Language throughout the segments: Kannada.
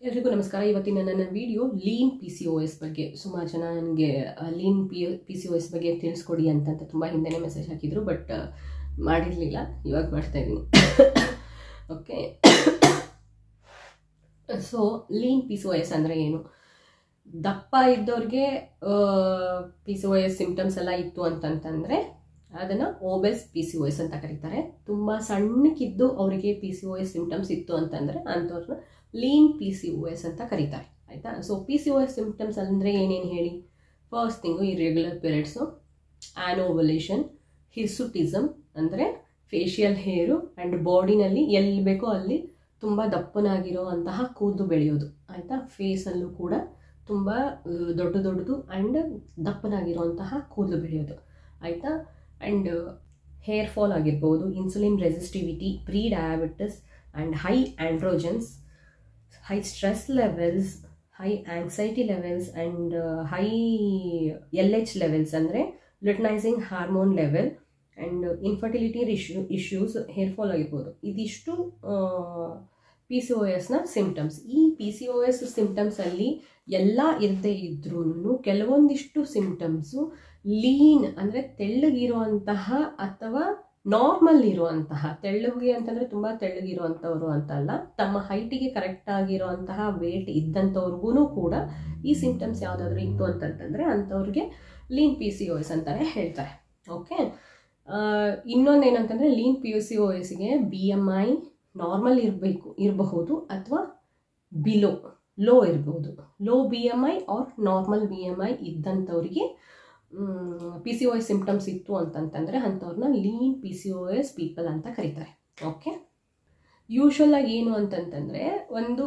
ಎಲ್ರಿಗೂ ನಮಸ್ಕಾರ. ಇವತ್ತಿನ ನನ್ನ ವಿಡಿಯೋ ಲೀನ್ PCOS ಬಗ್ಗೆ. ಸುಮಾರು ಜನ ನನಗೆ ಲೀನ್ PCOS ಬಗ್ಗೆ ತಿಳಿಸ್ಕೊಡಿ ಅಂತ ತುಂಬ ಹಿಂದೆನೇ ಮೆಸೇಜ್ ಹಾಕಿದ್ರು, ಬಟ್ ಮಾಡಿರಲಿಲ್ಲ. ಇವಾಗ ಮಾಡ್ತಾ ಇದ್ದೀನಿ. ಓಕೆ, ಸೊ ಲೀನ್ PCOS ಅಂದರೆ ಏನು? ದಪ್ಪ ಇದ್ದವ್ರಿಗೆ PCOS ಸಿಂಪ್ಟಮ್ಸ್ ಎಲ್ಲ ಇತ್ತು ಅಂತಂತಂದರೆ ಅದನ್ನು ಓಬೆಸ್ PCOS ಅಂತ ಕರೀತಾರೆ. ತುಂಬ ಸಣ್ಣಕ್ಕಿದ್ದು ಅವರಿಗೆ PCOS ಸಿಂಪ್ಟಮ್ಸ್ ಇತ್ತು ಅಂತಂದರೆ ಅಂಥವ್ರನ್ನ ಲೀನ್ PCOS ಅಂತ ಕರೀತಾರೆ. ಆಯಿತಾ? ಸೊ PCOS ಸಿಂಪ್ಟಮ್ಸ್ ಅಂದರೆ ಏನೇನು ಹೇಳಿ? ಫಸ್ಟ್ ಥಿಂಗು ಇರ್ರೆಗ್ಯುಲರ್ ಪೀರಿಯಡ್ಸು, ಆ್ಯನೋವಲೇಷನ್, ಹಿರ್ಸುಟಿಸಮ್ ಅಂದರೆ ಫೇಶಿಯಲ್ ಹೇರು ಆ್ಯಂಡ್ ಬಾಡಿನಲ್ಲಿ ಎಲ್ಲಿ ಬೇಕೋ ಅಲ್ಲಿ ತುಂಬ ದಪ್ಪನಾಗಿರೋ ಅಂತಹ ಕೂದಲು ಬೆಳೆಯೋದು. ಆಯಿತಾ? ಫೇಸಲ್ಲೂ ಕೂಡ ತುಂಬ ದೊಡ್ಡದು ಆ್ಯಂಡ್ ದಪ್ಪನಾಗಿರುವಂತಹ ಕೂದಲು ಬೆಳೆಯೋದು. ಆಯಿತಾ? ಆ್ಯಂಡ್ ಹೇರ್ ಫಾಲ್ ಆಗಿರ್ಬೋದು, insulin resistivity, pre diabetes and high androgens, high stress levels, high anxiety levels and high LH levels ಅಂದರೆ luteinizing hormone level and infertility issues, hair fall ಆಗಿರ್ಬೋದು. ಇದಿಷ್ಟು PCOSನ ಸಿಂಪ್ಟಮ್ಸ್. ಈ PCOS ಸಿಂಪ್ಟಮ್ಸಲ್ಲಿ ಎಲ್ಲ ಇರದೇ ಇದ್ರೂ ಕೆಲವೊಂದಿಷ್ಟು ಸಿಂಪ್ಟಮ್ಸು ಲೀನ್ ಅಂದರೆ ತೆಳ್ಳಗಿರುವಂತಹ ಅಥವಾ ನಾರ್ಮಲ್ ಇರುವಂತಹ, ತೆಳ್ಳಗೆ ಅಂತಂದರೆ ತುಂಬ ತೆಳ್ಳಗಿರುವಂಥವ್ರು ಅಂತಲ್ಲ, ತಮ್ಮ ಹೈಟಿಗೆ ಕರೆಕ್ಟ್ ಆಗಿರುವಂತಹ ವೇಟ್ ಇದ್ದಂಥವ್ರಿಗೂ ಕೂಡ ಈ ಸಿಂಪ್ಟಮ್ಸ್ ಯಾವುದಾದ್ರೂ ಇತ್ತು ಅಂತಂತಂದರೆ ಅಂಥವ್ರಿಗೆ ಲೀನ್ PCOS ಅಂತಲೇ ಹೇಳ್ತಾರೆ. ಓಕೆ, ಇನ್ನೊಂದು ಏನಂತಂದರೆ ಲೀನ್ PCOSಗೆ BMI ನಾರ್ಮಲ್ ಇರಬಹುದು ಅಥವಾ ಲೋ ಇರ್ಬೋದು. Low BMI or normal BMI ಇದ್ದಂಥವ್ರಿಗೆ PCOS ಸಿಂಪ್ಟಮ್ಸ್ ಇತ್ತು ಅಂತಂತಂದರೆ ಅಂಥವ್ರನ್ನ ಲೀನ್ PCOS ಪೀಪಲ್ ಅಂತ ಕರೀತಾರೆ. ಓಕೆ, ಯೂಶ್ವಲ್ ಆಗಿ ಏನು ಅಂತಂತಂದರೆ ಒಂದು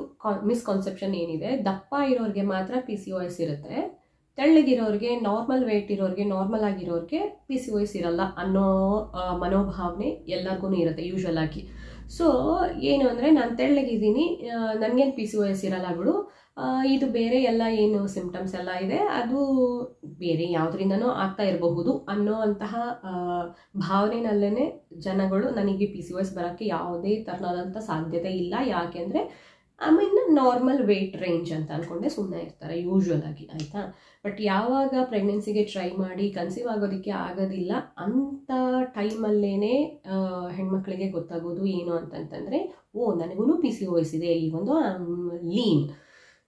ಮಿಸ್ಕಾನ್ಸೆಪ್ಷನ್ ಏನಿದೆ, ದಪ್ಪ ಇರೋರಿಗೆ ಮಾತ್ರ PCOS ಇರುತ್ತೆ, ತೆಳ್ಳಗಿರೋರಿಗೆ, ನಾರ್ಮಲ್ ವೇಟ್ ಇರೋರಿಗೆ, ನಾರ್ಮಲ್ ಆಗಿರೋರಿಗೆ PCOS ಇರಲ್ಲ ಅನ್ನೋ ಮನೋಭಾವನೆ ಎಲ್ಲರಿಗೂ ಇರುತ್ತೆ ಯೂಶ್ವಲ್ ಆಗಿ. ಸೊ ಏನು ಅಂದರೆ ನಾನು ತೆಳ್ಳಗಿದ್ದೀನಿ, ನನಗೇನು PCOS ಇರಲ್ಲ ಬಿಡು, ಇದು ಬೇರೆ ಎಲ್ಲ ಏನು ಸಿಂಪ್ಟಮ್ಸ್ ಎಲ್ಲ ಇದೆ ಅದು ಬೇರೆ ಯಾವುದರಿಂದನೂ ಆಗ್ತಾ ಇರಬಹುದು ಅನ್ನೋ ಅಂತಹ ಭಾವನೆನಲ್ಲೇ ಜನಗಳು ನನಗೆ PCOS ಬರೋಕ್ಕೆ ಯಾವುದೇ ಥರನಾದಂಥ ಸಾಧ್ಯತೆ ಇಲ್ಲ, ಯಾಕೆಂದರೆ ನಾರ್ಮಲ್ ವೇಟ್ ರೇಂಜ್ ಅಂತ ಅಂದ್ಕೊಂಡೆ ಸುಮ್ಮನೆ ಇರ್ತಾರೆ ಯೂಶ್ವಲ್ ಆಗಿ. ಆಯಿತಾ? ಬಟ್ ಯಾವಾಗ ಪ್ರೆಗ್ನೆನ್ಸಿಗೆ ಟ್ರೈ ಮಾಡಿ ಕನ್ಸೀವ್ ಆಗೋದಕ್ಕೆ ಆಗೋದಿಲ್ಲ ಅಂತ ಟೈಮಲ್ಲೇ ಹೆಣ್ಮಕ್ಳಿಗೆ ಗೊತ್ತಾಗೋದು ಏನು ಅಂತಂತಂದರೆ, ನನಗೂ PCOS ಇದೆ, ಈ ಒಂದು ಲೀನ್,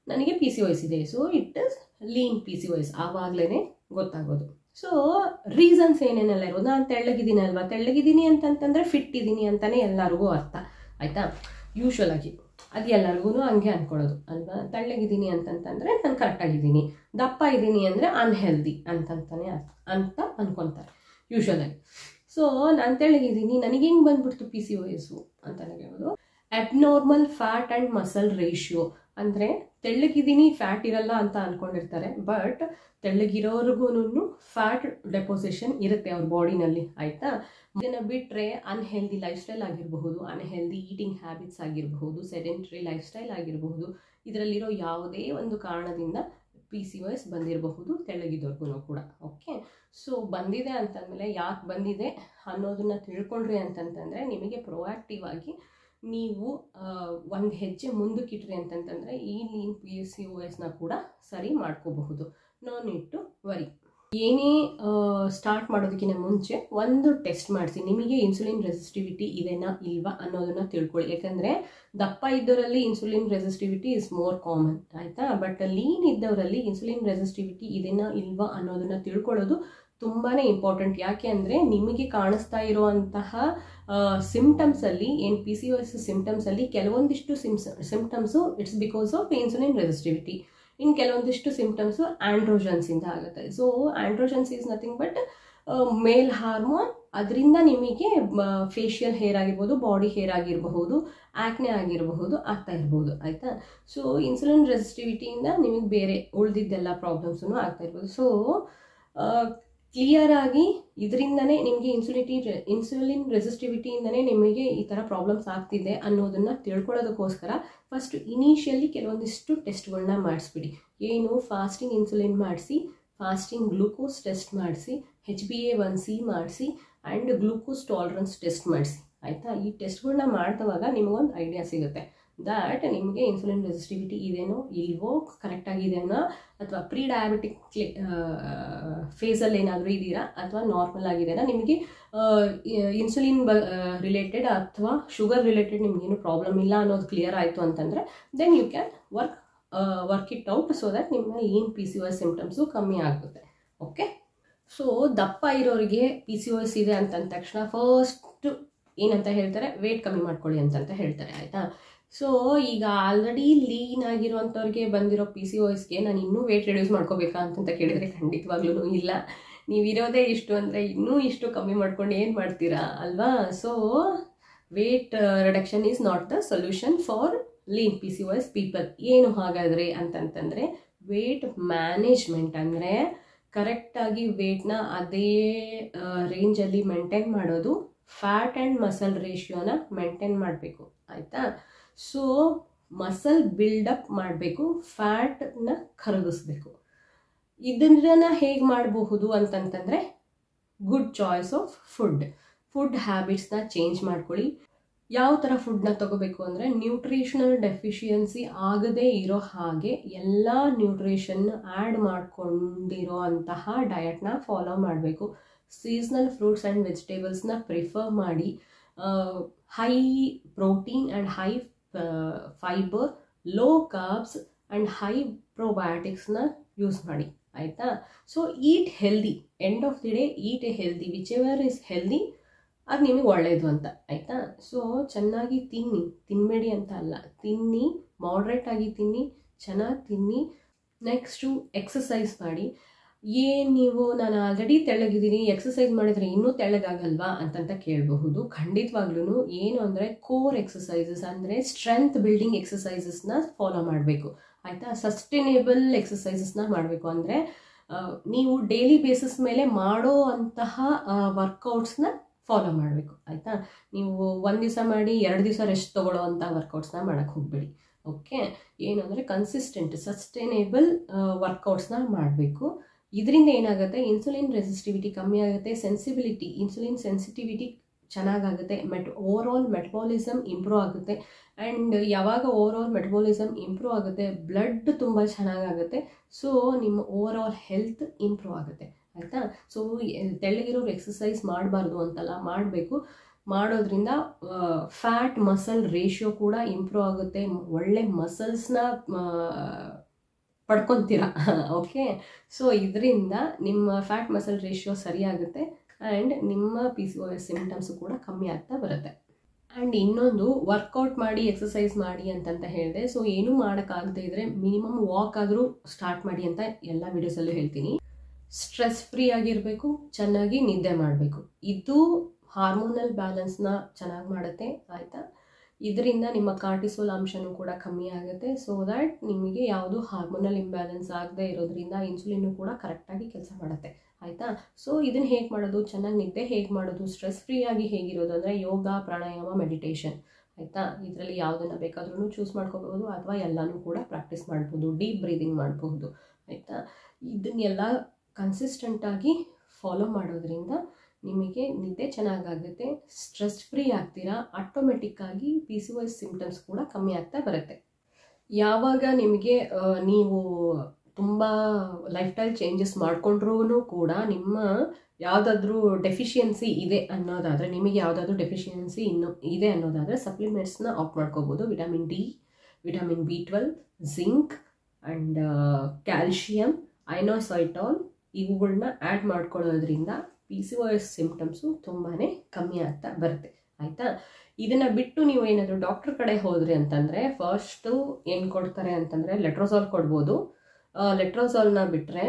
ನನಗೆ PCOS ಇದೆ, so it is lean PCOS ಆವಾಗಲೇ ಗೊತ್ತಾಗೋದು. ಸೊ ರೀಸನ್ಸ್ ಏನೇನೆಲ್ಲ ಇರೋದು, ನಾನು ತೆಳ್ಳಗಿದ್ದೀನಿ ಅಲ್ವಾ, ತೆಳ್ಳಗಿದ್ದೀನಿ ಅಂತಂತಂದರೆ ಫಿಟ್ ಇದ್ದೀನಿ ಅಂತಲೇ ಎಲ್ಲರಿಗೂ ಅರ್ಥ. ಆಯಿತಾ? ಯೂಶ್ವಲ್ ಆಗಿ ಅದು ಎಲ್ಲರಿಗೂ ಹಂಗೆ ಅಂದ್ಕೊಳ್ಳೋದು ಅಲ್ವಾ. ತೆಳ್ಳಗಿದ್ದೀನಿ ಅಂತಂತಂದರೆ ನಾನು ಕರೆಕ್ಟಾಗಿದ್ದೀನಿ, ದಪ್ಪ ಇದ್ದೀನಿ ಅಂದರೆ ಅನ್ಹೆಲ್ದಿ ಅಂತಂತಾನೆ ಅಂತ ಅಂದ್ಕೊತಾರೆ ಯೂಶ್ವಲ್ ಆಗಿ. ಸೊ ನಾನು ತೆಳ್ಳಗಿದ್ದೀನಿ, ನನಗೆ ಹೆಂಗೆ ಬಂದ್ಬಿಡ್ತು PCOS ಅಂತಲೇ ಹೇಳೋದು. Abnormal fat and muscle ratio ಅಂದರೆ ತೆಳ್ಳಗಿದ್ದೀನಿ ಫ್ಯಾಟ್ ಇರಲ್ಲ ಅಂತ ಅಂದ್ಕೊಂಡಿರ್ತಾರೆ, ಬಟ್ ತೆಳ್ಳಗಿರೋರ್ಗು ಫ್ಯಾಟ್ ಡೆಪೋಸಿಷನ್ ಇರುತ್ತೆ ಅವ್ರ ಬಾಡಿನಲ್ಲಿ. ಆಯಿತಾ? ಇದನ್ನು ಬಿಟ್ಟರೆ ಅನ್ಹೆಲ್ದಿ ಲೈಫ್ ಸ್ಟೈಲ್ ಆಗಿರಬಹುದು, ಅನ್ಹೆಲ್ದಿ ಈಟಿಂಗ್ ಹ್ಯಾಬಿಟ್ಸ್ ಆಗಿರಬಹುದು, ಸೆಡೆಂಟ್ರಿ ಲೈಫ್ ಸ್ಟೈಲ್ ಆಗಿರಬಹುದು, ಇದರಲ್ಲಿರೋ ಯಾವುದೇ ಒಂದು ಕಾರಣದಿಂದ PCOS ಬಂದಿರಬಹುದು ತೆಳ್ಳಗಿದವ್ರಿಗೂ ಕೂಡ. ಓಕೆ, ಸೊ ಬಂದಿದೆ ಅಂತಂದಮೇಲೆ ಯಾಕೆ ಬಂದಿದೆ ಅನ್ನೋದನ್ನು ತಿಳ್ಕೊಂಡ್ರಿ ಅಂತಂತಂದರೆ ನಿಮಗೆ ಪ್ರೊಆಕ್ಟಿವ್ ಆಗಿ ನೀವು ಒಂದು ಹೆಜ್ಜೆ ಮುಂದಕ್ಕಿಟ್ರಿ ಅಂತಂತಂದರೆ ಈ ಲೀನ್ PCOSನ ಕೂಡ ಸರಿ ಮಾಡ್ಕೋಬಹುದು. No need to worry. ಏನೇ ಸ್ಟಾರ್ಟ್ ಮಾಡೋದಕ್ಕಿಂತ ಮುಂಚೆ ಒಂದು ಟೆಸ್ಟ್ ಮಾಡಿಸಿ, ನಿಮಗೆ ಇನ್ಸುಲಿನ್ ರೆಸಿಸ್ಟಿವಿಟಿ ಇದೆನಾ ಇಲ್ವಾ ಅನ್ನೋದನ್ನು ತಿಳ್ಕೊಳ್ಳಿ. ಯಾಕಂದರೆ ದಪ್ಪ ಇದ್ದವರಲ್ಲಿ insulin resistivity is more common. ಆಯಿತಾ? ಬಟ್ ಲೀನ್ ಇದ್ದವರಲ್ಲಿ ಇನ್ಸುಲಿನ್ ರೆಸಿಸ್ಟಿವಿಟಿ ಇದೆನಾ ಇಲ್ವಾ ಅನ್ನೋದನ್ನು ತಿಳ್ಕೊಳ್ಳೋದು ತುಂಬಾ ಇಂಪಾರ್ಟೆಂಟ್. ಯಾಕೆ ಅಂದರೆ ನಿಮಗೆ ಕಾಣಿಸ್ತಾ ಇರುವಂತಹ ಸಿಂಪ್ಟಮ್ಸಲ್ಲಿ ಏನು PCOS ಸಿಂಪ್ಟಮ್ಸಲ್ಲಿ ಕೆಲವೊಂದಿಷ್ಟು symptoms it's because of insulin resistivity, ಇನ್ನು ಕೆಲವೊಂದಿಷ್ಟು ಸಿಂಪ್ಟಮ್ಸು ಆಂಡ್ರೋಜನ್ಸಿಂದ ಆಗುತ್ತೆ. So androgens is nothing but male hormone, ಅದರಿಂದ ನಿಮಗೆ ಫೇಶಿಯಲ್ ಹೇರ್ ಆಗಿರ್ಬೋದು, ಬಾಡಿ ಹೇರ್ ಆಗಿರಬಹುದು, ಆ್ಯಕ್ನೆ ಆಗಿರಬಹುದು, ಆಗ್ತಾ ಇರ್ಬೋದು. ಆಯಿತಾ? ಸೊ ಇನ್ಸುಲಿನ್ ರೆಸಿಸ್ಟಿವಿಟಿಯಿಂದ ನಿಮಗೆ ಬೇರೆ ಉಳಿದಿದ್ದೆಲ್ಲ ಪ್ರಾಬ್ಲಮ್ಸೂ ಆಗ್ತಾ ಇರ್ಬೋದು. ಸೊ ಕ್ಲಿಯರ್ ಆಗಿ ಇದರಿಂದನೇ ನಿಮಗೆ ಇನ್ಸುಲಿನ್ ರೆಸಿಸ್ಟಿವಿಟಿಯಿಂದನೇ ನಿಮಗೆ ಈ ಥರ ಪ್ರಾಬ್ಲಮ್ಸ್ ಆಗ್ತಿದೆ ಅನ್ನೋದನ್ನು ತಿಳ್ಕೊಳ್ಳೋದಕ್ಕೋಸ್ಕರ ಫಸ್ಟ್ ಇನಿಷಿಯಲಿ ಕೆಲವೊಂದಿಷ್ಟು ಟೆಸ್ಟ್ಗಳನ್ನ ಮಾಡಿಸ್ಬಿಡಿ. ಏನು, ಫಾಸ್ಟಿಂಗ್ ಇನ್ಸುಲಿನ್ ಮಾಡಿಸಿ, ಫಾಸ್ಟಿಂಗ್ ಗ್ಲೂಕೋಸ್ ಟೆಸ್ಟ್ ಮಾಡಿಸಿ, HbA1c ಮಾಡಿಸಿ ಆ್ಯಂಡ್ ಗ್ಲೂಕೋಸ್ ಟಾಲರೆನ್ಸ್ ಟೆಸ್ಟ್ ಮಾಡಿಸಿ. ಆಯಿತಾ? ಈ ಟೆಸ್ಟ್ಗಳನ್ನ ಮಾಡಿದವಾಗ ನಿಮಗೊಂದು ಐಡಿಯಾ ಸಿಗುತ್ತೆ ದ್ಯಾಟ್ ನಿಮಗೆ ಇನ್ಸುಲಿನ್ ರೆಸಿಸ್ಟಿವಿಟಿ ಇದೆನೋ ಇಲ್ವೋ, ಕರೆಕ್ಟಾಗಿದೆನೋ, ಅಥವಾ ಪ್ರೀ ಡಯಾಬಿಟಿಕ್ ಫೇಸಲ್ಲಿ ಏನಾದರೂ ಇದ್ದೀರಾ ಅಥವಾ ನಾರ್ಮಲ್ ಆಗಿದೆನಾ, ನಿಮಗೆ ಇನ್ಸುಲಿನ್ ರಿಲೇಟೆಡ್ ಅಥವಾ ಶುಗರ್ ರಿಲೇಟೆಡ್ ನಿಮಗೇನು ಪ್ರಾಬ್ಲಮ್ ಇಲ್ಲ ಅನ್ನೋದು ಕ್ಲಿಯರ್ ಆಯಿತು ಅಂತಂದರೆ then you can work it out so that ನಿಮ್ಮ ಲೀನ್ PCOS ಸಿಂಪ್ಟಮ್ಸು ಕಮ್ಮಿ ಆಗುತ್ತೆ. ಓಕೆ, ಸೊ ದಪ್ಪ ಇರೋರಿಗೆ PCOS ಇದೆ ಅಂತಂದ ತಕ್ಷಣ ಫಸ್ಟ್ ಏನಂತ ಹೇಳ್ತಾರೆ, ವೇಟ್ ಕಮ್ಮಿ ಮಾಡ್ಕೊಳ್ಳಿ ಅಂತಂತ ಹೇಳ್ತಾರೆ. ಆಯಿತಾ? ಸೊ ಈಗ ಆಲ್ರೆಡಿ ಲೀನ್ ಆಗಿರೋಂಥವ್ರಿಗೆ ಬಂದಿರೋ PCOSಗೆ ನಾನು ಇನ್ನೂ ವೇಟ್ ರಿಡ್ಯೂಸ್ ಮಾಡ್ಕೋಬೇಕಾ ಅಂತಂತ ಕೇಳಿದರೆ ಖಂಡಿತವಾಗ್ಲೂ ಇಲ್ಲ. ನೀವಿರೋದೇ ಇಷ್ಟು ಅಂದರೆ ಇನ್ನೂ ಇಷ್ಟು ಕಮ್ಮಿ ಮಾಡ್ಕೊಂಡು ಏನು ಮಾಡ್ತೀರಾ ಅಲ್ವಾ? So weight reduction is not the solution for lean PCOS people. ಏನು ಹಾಗಾದರೆ ಅಂತಂತಂದರೆ ವೇಟ್ ಮ್ಯಾನೇಜ್ಮೆಂಟ್ ಅಂದರೆ ಕರೆಕ್ಟಾಗಿ ವೇಟ್ನ ಅದೇ ರೇಂಜಲ್ಲಿ ಮೇಂಟೈನ್ ಮಾಡೋದು, ಫ್ಯಾಟ್ ಆ್ಯಂಡ್ ಮಸಲ್ ರೇಷಿಯೋನ ಮೇಂಟೈನ್ ಮಾಡಬೇಕು. ಆಯಿತಾ? ಸೊ ಮಸಲ್ ಬಿಲ್ಡಪ್ ಮಾಡಬೇಕು, ಫ್ಯಾಟನ್ನ ಕರಗಿಸ್ಬೇಕು. ಇದನ್ನು ಹೇಗೆ ಮಾಡಬಹುದು ಅಂತಂತಂದರೆ ಗುಡ್ ಚಾಯ್ಸ್ ಆಫ್ ಫುಡ್ ಹ್ಯಾಬಿಟ್ಸ್ನ ಚೇಂಜ್ ಮಾಡ್ಕೊಳ್ಳಿ. ಯಾವ ಥರ ಫುಡ್ನ ತಗೋಬೇಕು ಅಂದರೆ ನ್ಯೂಟ್ರಿಷನಲ್ ಡೆಫಿಷಿಯನ್ಸಿ ಆಗದೇ ಇರೋ ಹಾಗೆ ಎಲ್ಲ ನ್ಯೂಟ್ರಿಷನ್ ಆ್ಯಡ್ ಮಾಡ್ಕೊಂಡಿರೋ ಅಂತಹ ಡಯಟ್ನ ಫಾಲೋ ಮಾಡಬೇಕು. ಸೀಸ್ನಲ್ ಫ್ರೂಟ್ಸ್ ಆ್ಯಂಡ್ ವೆಜಿಟೇಬಲ್ಸ್ನ ಪ್ರಿಫರ್ ಮಾಡಿ, high protein and high fibre, low carbs and high ಪ್ರೊಬಯೋಟಿಕ್ಸ್ನ ಯೂಸ್ ಮಾಡಿ. ಆಯಿತಾ? So eat healthy, end of the day eat a healthy, whichever is healthy ಅದು ನಿಮಗೆ ಒಳ್ಳೆಯದು ಅಂತ. ಆಯಿತಾ? ಸೊ ಚೆನ್ನಾಗಿ ತಿನ್ನಬೇಡಿ ಅಂತ ಅಲ್ಲ, ತಿನ್ನಿ, ಮಾಡ್ರೇಟಾಗಿ ತಿನ್ನಿ, ಚೆನ್ನಾಗಿ ತಿನ್ನಿ. ನೆಕ್ಸ್ಟು ಎಕ್ಸಸೈಸ್ ಮಾಡಿ. ಏನು ನೀವು ನಾನು ಆಲ್ರೆಡಿ ತೆಳ್ಳಗಿದ್ದೀನಿ, ಎಕ್ಸಸೈಸ್ ಮಾಡಿದರೆ ಇನ್ನೂ ತೆಳ್ಳಗಾಗಲ್ವಾ ಅಂತಂತ ಕೇಳಬಹುದು. ಖಂಡಿತವಾಗ್ಲೂ ಏನು ಅಂದರೆ ಕೋರ್ ಎಕ್ಸಸೈಸಸ್ ಅಂದರೆ ಸ್ಟ್ರೆಂತ್ ಬಿಲ್ಡಿಂಗ್ ಎಕ್ಸಸೈಸಸ್ನ ಫಾಲೋ ಮಾಡಬೇಕು. ಆಯಿತಾ? ಸಸ್ಟೈನೇಬಲ್ ಎಕ್ಸಸೈಸಸ್ನ ಮಾಡಬೇಕು. ಅಂದರೆ ನೀವು ಡೈಲಿ ಬೇಸಿಸ್ ಮೇಲೆ ಮಾಡೋ ಅಂತಹ ವರ್ಕೌಟ್ಸ್ನ ಫಾಲೋ ಮಾಡಬೇಕು. ಆಯಿತಾ? ನೀವು ಒಂದು ದಿವಸ ಮಾಡಿ 2 ದಿವಸ ರೆಸ್ಟ್ ತೊಗೊಳ್ಳೋ ಅಂಥ ವರ್ಕೌಟ್ಸ್ನ ಮಾಡೋಕ್ಕೆ ಹೋಗಬೇಡಿ. ಓಕೆ, ಏನು ಅಂದರೆ ಕನ್ಸಿಸ್ಟೆಂಟ್ ಸಸ್ಟೈನೇಬಲ್ ವರ್ಕೌಟ್ಸ್ನ ಮಾಡಬೇಕು. ಇದರಿಂದ ಏನಾಗುತ್ತೆ, ಇನ್ಸುಲಿನ್ ರೆಸಿಸ್ಟಿವಿಟಿ ಕಮ್ಮಿ ಆಗುತ್ತೆ, ಇನ್ಸುಲಿನ್ ಸೆನ್ಸಿಟಿವಿಟಿ ಚೆನ್ನಾಗಾಗುತ್ತೆ, ಓವರ್ ಆಲ್ ಮೆಟಬಾಲಿಸಮ್ ಇಂಪ್ರೂವ್ ಆಗುತ್ತೆ. ಆ್ಯಂಡ್ ಯಾವಾಗ ಓವರ್ ಆಲ್ ಮೆಟಬಾಲಿಸಮ್ ಇಂಪ್ರೂವ್ ಆಗುತ್ತೆ, ಬ್ಲಡ್ ತುಂಬ ಚೆನ್ನಾಗಾಗುತ್ತೆ. ಸೊ ನಿಮ್ಮ ಓವರ್ ಆಲ್ ಹೆಲ್ತ್ ಇಂಪ್ರೂವ್ ಆಗುತ್ತೆ. ಆಯಿತಾ? ಸೊ ತೆಳ್ಳಗಿರೋರು ಎಕ್ಸಸೈಸ್ ಮಾಡಬಾರ್ದು ಅಂತಲ್ಲ, ಮಾಡಬೇಕು. ಮಾಡೋದ್ರಿಂದ ಫ್ಯಾಟ್ ಮಸಲ್ ರೇಷಿಯೋ ಕೂಡ ಇಂಪ್ರೂವ್ ಆಗುತ್ತೆ, ಒಳ್ಳೆ ಮಸಲ್ಸ್ನ ಪಡ್ಕೊತೀರಾ. ಓಕೆ, ಸೊ ಇದರಿಂದ ನಿಮ್ಮ ಫ್ಯಾಟ್ ಮಸಲ್ ರೇಷಿಯೋ ಸರಿಯಾಗುತ್ತೆ ಆ್ಯಂಡ್ ನಿಮ್ಮ PCOS ಸಿಂಪ್ಟಮ್ಸು ಕೂಡ ಕಮ್ಮಿ ಆಗ್ತಾ ಬರುತ್ತೆ. ಆ್ಯಂಡ್ ಇನ್ನೊಂದು, ವರ್ಕೌಟ್ ಮಾಡಿ ಎಕ್ಸಸೈಸ್ ಮಾಡಿ ಅಂತಂತ ಹೇಳಿದೆ. ಸೊ ಏನೂ ಮಾಡೋಕ್ಕಾಗದೇ ಇದ್ದರೆ ಮಿನಿಮಮ್ ವಾಕ್ ಆದರೂ ಸ್ಟಾರ್ಟ್ ಮಾಡಿ ಅಂತ ಎಲ್ಲ ವೀಡಿಯೋಸಲ್ಲೂ ಹೇಳ್ತೀನಿ. ಸ್ಟ್ರೆಸ್ ಫ್ರೀ ಆಗಿರಬೇಕು, ಚೆನ್ನಾಗಿ ನಿದ್ದೆ ಮಾಡಬೇಕು. ಇದು ಹಾರ್ಮೋನಲ್ ಬ್ಯಾಲೆನ್ಸ್ನ ಚೆನ್ನಾಗಿ ಮಾಡುತ್ತೆ. ಆಯಿತಾ? ಇದರಿಂದ ನಿಮ್ಮ ಕಾರ್ಟಿಸೋಲ್ ಅಂಶನೂ ಕೂಡ ಕಮ್ಮಿ ಆಗುತ್ತೆ. ಸೊ ದ್ಯಾಟ್ ನಿಮಗೆ ಯಾವುದು ಹಾರ್ಮೋನಲ್ ಇಂಬ್ಯಾಲೆನ್ಸ್ ಆಗದೆ ಇರೋದ್ರಿಂದ ಇನ್ಸುಲಿನ್ನು ಕೂಡ ಕರೆಕ್ಟಾಗಿ ಕೆಲಸ ಮಾಡುತ್ತೆ. ಆಯಿತಾ? ಸೊ ಇದನ್ನು ಹೇಗೆ ಮಾಡೋದು, ಚೆನ್ನಾಗಿ ನಿದ್ದೆ ಹೇಗೆ ಮಾಡೋದು, ಸ್ಟ್ರೆಸ್ ಫ್ರೀ ಆಗಿ ಹೇಗಿರೋದು ಅಂದರೆ ಯೋಗ, ಪ್ರಾಣಾಯಾಮ, ಮೆಡಿಟೇಷನ್. ಆಯಿತಾ? ಇದರಲ್ಲಿ ಯಾವುದನ್ನು ಬೇಕಾದ್ರೂ ಚೂಸ್ ಮಾಡ್ಕೋಬಹುದು ಅಥವಾ ಎಲ್ಲನೂ ಕೂಡ ಪ್ರಾಕ್ಟೀಸ್ ಮಾಡ್ಬೋದು. ಡೀಪ್ ಬ್ರೀದಿಂಗ್ ಮಾಡಬಹುದು. ಆಯಿತಾ? ಇದನ್ನೆಲ್ಲ ಕನ್ಸಿಸ್ಟೆಂಟಾಗಿ ಫಾಲೋ ಮಾಡೋದ್ರಿಂದ ನಿಮಗೆ ನಿದ್ದೆ ಚೆನ್ನಾಗಾಗುತ್ತೆ, ಸ್ಟ್ರೆಸ್ ಫ್ರೀ ಆಗ್ತೀರಾ, ಆಟೋಮೆಟಿಕ್ಕಾಗಿ PCOS ಸಿಂಪ್ಟಮ್ಸ್ ಕೂಡ ಕಮ್ಮಿ ಆಗ್ತಾ ಬರುತ್ತೆ. ಯಾವಾಗ ನಿಮಗೆ ನೀವು ತುಂಬ ಲೈಫ್ ಸ್ಟೈಲ್ ಚೇಂಜಸ್ ಮಾಡಿಕೊಂಡ್ರೂ ಕೂಡ ನಿಮ್ಮ ಯಾವುದಾದ್ರೂ ಡೆಫಿಷಿಯನ್ಸಿ ಇದೆ ಅನ್ನೋದಾದರೆ, ನಿಮಗೆ ಯಾವುದಾದ್ರೂ ಡೆಫಿಷಿಯನ್ಸಿ ಇನ್ನೂ ಇದೆ ಅನ್ನೋದಾದರೆ ಸಪ್ಲಿಮೆಂಟ್ಸ್ನ ಆಫ್ ಮಾಡ್ಕೋಬೋದು. Vitamin D, vitamin B12, zinc and calcium, inositol ಇವುಗಳನ್ನ ಆ್ಯಡ್ ಮಾಡ್ಕೊಳ್ಳೋದ್ರಿಂದ PCOS ಸಿಂಪ್ಟಮ್ಸು ತುಂಬಾ ಕಮ್ಮಿ ಆಗ್ತಾ ಬರುತ್ತೆ. ಆಯಿತಾ? ಇದನ್ನು ಬಿಟ್ಟು ನೀವು ಏನಾದರೂ ಡಾಕ್ಟ್ರ್ ಕಡೆ ಹೋದ್ರಿ ಅಂತಂದರೆ ಫಸ್ಟು ಏನು ಕೊಡ್ತಾರೆ ಅಂತಂದರೆ ಲೆಟ್ರೋಸಾಲ್ ಕೊಡ್ಬೋದು. ಲೆಟ್ರೋಸಾಲ್ನ ಬಿಟ್ಟರೆ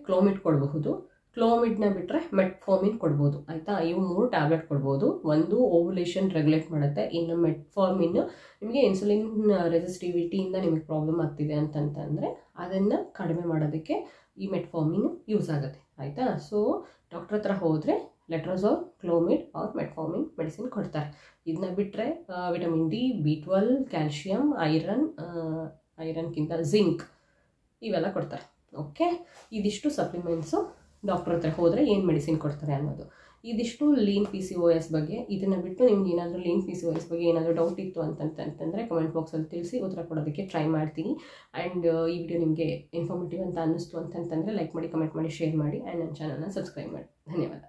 ಕ್ಲೋಮಿಡ್ ಕೊಡಬಹುದು. ಕ್ಲೋಮಿಡ್ನ ಬಿಟ್ಟರೆ ಮೆಟ್ಫಾರ್ಮಿನ್ ಕೊಡ್ಬೋದು. ಆಯಿತಾ? ಇವು 3 ಟ್ಯಾಬ್ಲೆಟ್ ಕೊಡ್ಬೋದು. ಒಂದು ಓವ್ಯುಲೇಷನ್ ರೆಗ್ಯುಲೇಟ್ ಮಾಡುತ್ತೆ, ಇನ್ನು ಮೆಟ್ಫಾರ್ಮಿನ್ ನಿಮಗೆ ಇನ್ಸುಲಿನ್ ರೆಸಿಸ್ಟಿವಿಟಿಯಿಂದ ನಿಮಗೆ ಪ್ರಾಬ್ಲಮ್ ಆಗ್ತಿದೆ ಅಂತಂತಂದರೆ ಅದನ್ನು ಕಡಿಮೆ ಮಾಡೋದಕ್ಕೆ ಈ ಮೆಟ್ಫಾರ್ಮಿನ್ ಯೂಸ್ ಆಗುತ್ತೆ. ಆಯಿತಾ? ಸೊ ಡಾಕ್ಟ್ರ್ ಹತ್ರ ಹೋದರೆ letrozole, Clomid or metformin medicine ಕೊಡ್ತಾರೆ. ಇದನ್ನ ಬಿಟ್ಟರೆ ವಿಟಮಿನ್ D, B12, ಕ್ಯಾಲ್ಶಿಯಂ, ಐರನ್ಗಿಂತ ಜಿಂಕ್ ಇವೆಲ್ಲ ಕೊಡ್ತಾರೆ. ಓಕೆ, ಇದಿಷ್ಟು ಸಪ್ಲಿಮೆಂಟ್ಸು ಡಾಕ್ಟ್ರ್ ಹತ್ರ ಹೋದರೆ ಏನು ಮೆಡಿಸಿನ್ ಕೊಡ್ತಾರೆ ಅನ್ನೋದು. ಇದಿಷ್ಟು ಲೀನ್ PCOS ಬಗ್ಗೆ. ಇದನ್ನು ಬಿಟ್ಟು ನಿಮ್ಗೆ ಏನಾದರೂ ಲೀನ್ PCOS ಬಗ್ಗೆ ಏನಾದರೂ ಡೌಟ್ ಇತ್ತು ಅಂತಂತಂದರೆ ಕಮೆಂಟ್ ಬಾಕ್ಸಲ್ಲಿ ತಿಳಿಸಿ, ಉತ್ತರ ಕೊಡೋದಕ್ಕೆ ಟ್ರೈ ಮಾಡ್ತೀನಿ. ಆ್ಯಂಡ್ ಈ ವಿಡಿಯೋ ನಿಮಗೆ ಇನ್ಫಾರ್ಮೇಟಿವ್ ಅಂತ ಅನ್ನಿಸ್ತು ಅಂತಂತಂದರೆ ಲೈಕ್ ಮಾಡಿ, ಕಮೆಂಟ್ ಮಾಡಿ, ಶೇರ್ ಮಾಡಿ, ಆ್ಯಂಡ್ ನನ್ನ ಚಾನಲ್ನ ಸಬ್ಸ್ಕ್ರೈಬ್ ಮಾಡಿ. ಧನ್ಯವಾದ.